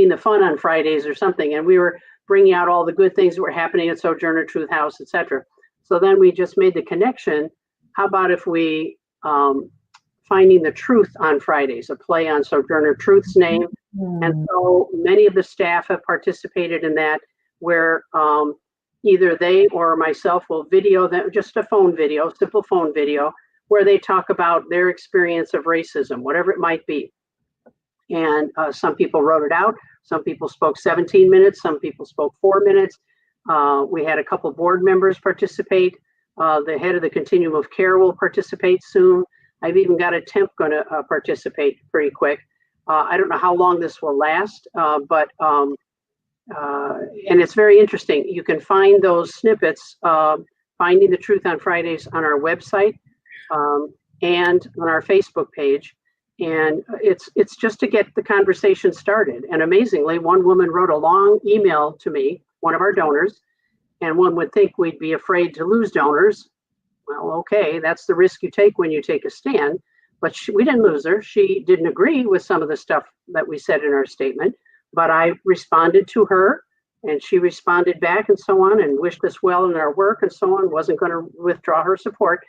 the Fun on Fridays or something, and we were bringing out all the good things that were happening at Sojourner Truth House, etc. So then we just made the connection. How about if we Finding the Truth on Fridays, a play on Sojourner Truth's name. And so many of the staff have participated in that, where either they or myself will video them, just a phone video, simple phone video, where they talk about their experience of racism, whatever it might be. And some people wrote it out. Some people spoke 17 minutes. Some people spoke 4 minutes. We had a couple board members participate. The head of the Continuum of Care will participate soon. I've even got a temp going to participate pretty quick. I don't know how long this will last, but and it's very interesting. You can find those snippets, Finding the Truth on Fridays, on our website and on our Facebook page. And it's just to get the conversation started. And amazingly, one woman wrote a long email to me, one of our donors, and one would think we'd be afraid to lose donors. Well, okay, that's the risk you take when you take a stand. But we didn't lose her. She didn't agree with some of the stuff that we said in our statement, but I responded to her, and she responded back and so on, and wished us well in our work and so on, wasn't going to withdraw her support.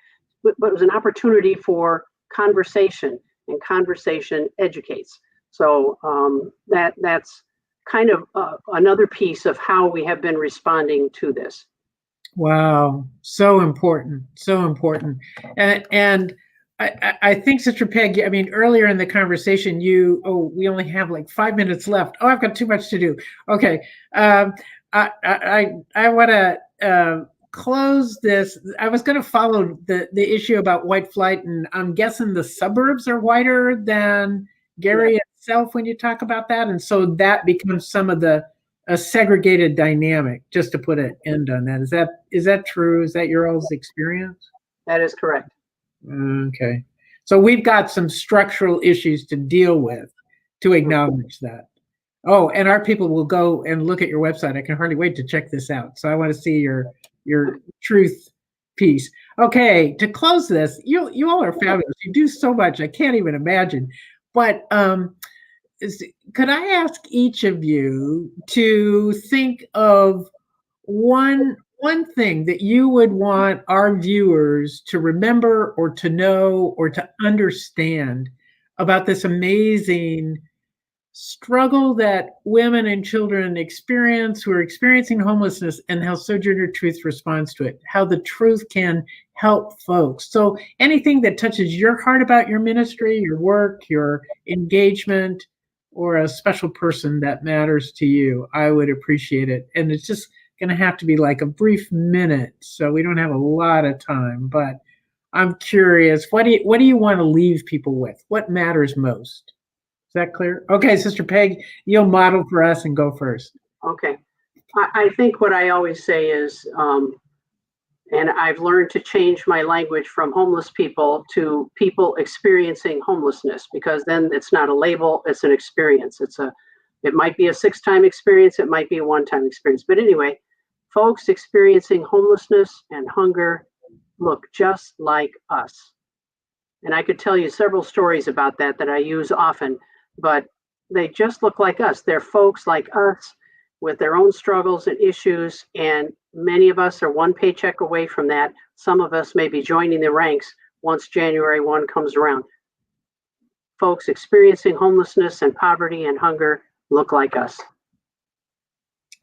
But it was an opportunity for conversation, and conversation educates. So that's kind of another piece of how we have been responding to this. Wow, so important, so important. And I think, Sister Peg, I mean, earlier in the conversation, we only have like 5 minutes left. Oh, I've got too much to do. Okay. I want to close this. I was going to follow the issue about white flight, and I'm guessing the suburbs are whiter than Gary itself when you talk about that. And so that becomes some of a segregated dynamic, just to put an end on that. Is that true? Is that your all's experience? That is correct. Okay. So we've got some structural issues to deal with to acknowledge that. Oh, and our people will go and look at your website. I can hardly wait to check this out. So I want to see your truth piece. Okay, to close this, you all are fabulous. You do so much. I can't even imagine. But could I ask each of you to think of one thing that you would want our viewers to remember or to know or to understand about this amazing struggle that women and children experience who are experiencing homelessness, and how Sojourner Truth responds to it, how the truth can help folks. So anything that touches your heart about your ministry, your work, your engagement, or a special person that matters to you, I would appreciate it. And it's just going to have to be like a brief minute, so we don't have a lot of time, but I'm curious, what do you want to leave people with? What matters most? Is that clear? Okay, Sister Peg, you'll model for us and go first. Okay. I think what I always say is, and I've learned to change my language from homeless people to people experiencing homelessness, because then it's not a label, it's an experience. It might be a 6-time experience, it might be a 1-time experience. But anyway, folks experiencing homelessness and hunger look just like us. And I could tell you several stories about that I use often, but they just look like us. They're folks like us with their own struggles and issues, and many of us are one paycheck away from that. Some of us may be joining the ranks once January 1 comes around. Folks experiencing homelessness and poverty and hunger look like us.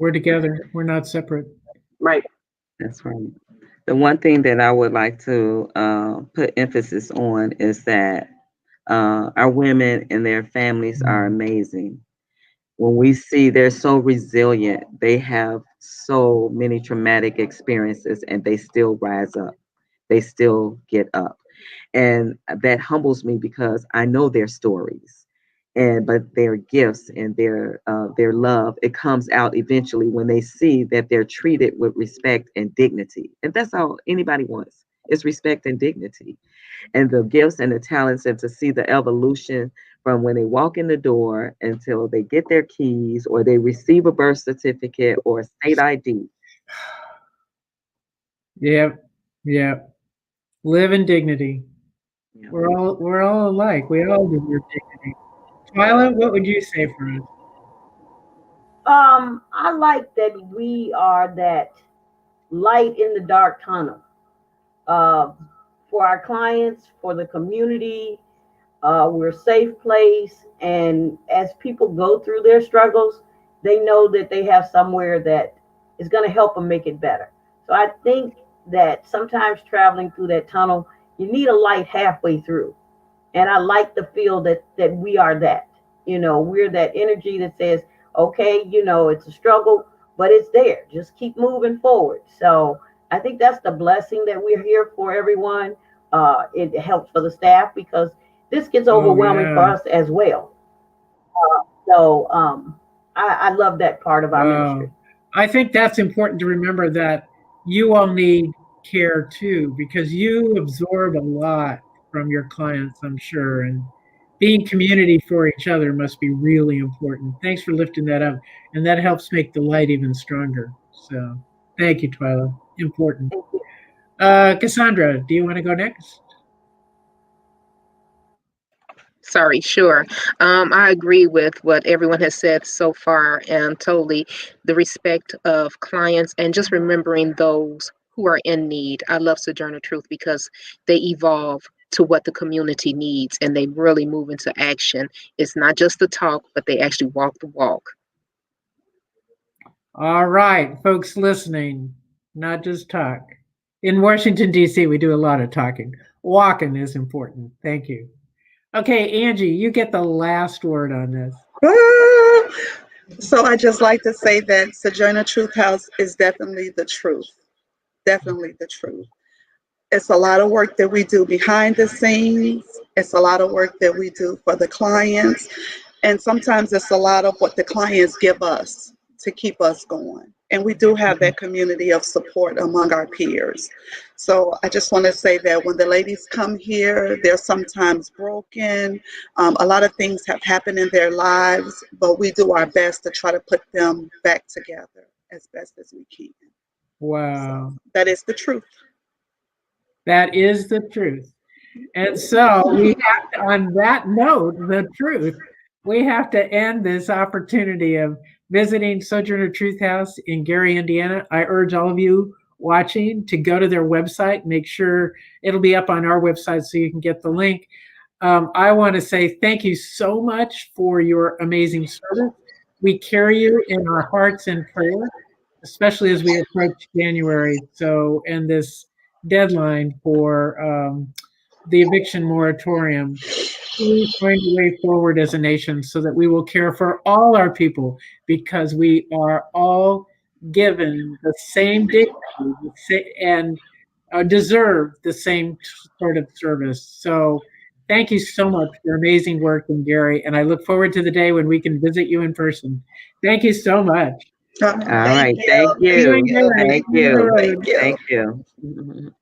We're together. We're not separate. Right. That's right. The one thing that I would like to put emphasis on is that our women and their families are amazing. When we see they're so resilient, they have so many traumatic experiences, and they still rise up. They still get up. And that humbles me, because I know their stories. But their gifts and their love, it comes out eventually when they see that they're treated with respect and dignity. And that's all anybody wants, is respect and dignity. And the gifts and the talents, and to see the evolution from when they walk in the door until they get their keys, or they receive a birth certificate or a state ID. Yep. Live in dignity. Yeah. We're all alike. We all deserve dignity. Twyla, what would you say for us? I like that we are that light in the dark tunnel. For our clients, for the community, we're a safe place. And as people go through their struggles, they know that they have somewhere that is going to help them make it better. So I think that sometimes traveling through that tunnel, you need a light halfway through. And I like the feel that we are that. We're that energy that says, okay, it's a struggle, but it's there. Just keep moving forward. So I think that's the blessing that we're here for, everyone. It helps for the staff, because this gets overwhelming for us as well. I love that part of our ministry. I think that's important to remember, that you all need care too, because you absorb a lot from your clients, I'm sure, and being community for each other must be really important. Thanks for lifting that up, and that helps make the light even stronger. So thank you, Twyla. Important. Cassandra, do you want to go next? Sorry, sure. I agree with what everyone has said so far, and totally the respect of clients and just remembering those who are in need. I love Sojourner Truth because they evolve to what the community needs, and they really move into action. It's not just the talk, but they actually walk the walk. All right, folks listening, not just talk. In Washington, D.C., we do a lot of talking. Walking is important. Thank you. Okay, Angie, you get the last word on this. So I just like to say that Sojourner Truth House is definitely the truth. Definitely the truth. It's a lot of work that we do behind the scenes. It's a lot of work that we do for the clients. And sometimes it's a lot of what the clients give us to keep us going. And we do have that community of support among our peers. So I just want to say that when the ladies come here, they're sometimes broken. A lot of things have happened in their lives, but we do our best to try to put them back together as best as we can. Wow. So that is the truth. That is the truth. And so we have to, on that note, the truth, we have to end this opportunity of visiting Sojourner Truth House in Gary, Indiana. I urge all of you watching to go to their website, make sure it'll be up on our website so you can get the link. I want to say thank you so much for your amazing service. We carry you in our hearts and prayer, especially as we approach January. So, and this deadline for the eviction moratorium. Please find a way forward as a nation so that we will care for all our people because we are all given the same dignity and deserve the same sort of service. So thank you so much for your amazing work, and Gary, and I look forward to the day when we can visit you in person. Thank you so much. All right. Thank See you you. in Gary. Thank See you on the you. road. Thank you.